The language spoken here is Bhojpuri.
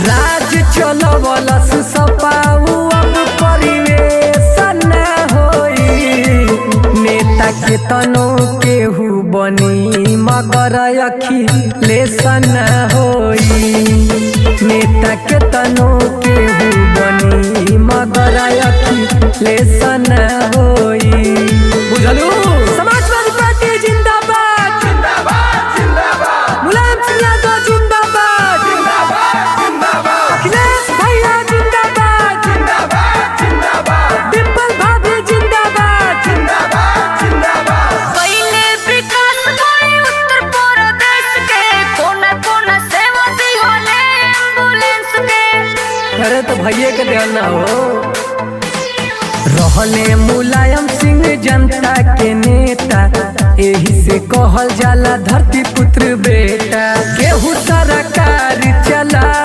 राज चलवलस सपाऊ अब परिवेश न होई। नेता के तनो केहू बनी मगर अखिलेश न होई। नेता के तनो केहू बनी मगर अखिलेश न होई। बुझलू? समाजवादी पार्टी जिंदाबाद जिंदाबाद जिंदाबाद। मुलायम सिंह यादव जिंदाबाद जिंदाबाद जिंदाबाद। अखिलेश भैया जिंदाबाद जिंदाबाद जिंदाबाद। डिंपल भाभी जिंदाबाद जिंदाबाद जिंदाबाद। पहिले विकास भई उत्तर प्रदेश के कोना कोना सेवा दी होले एम्बुलेंस के। अरे तो भैया के ध्यान ना हो। रहले मुलायम सिंह जनता के नेता, यही से कहल जाला धरती पुत्र बेटा। केहू सरकार चला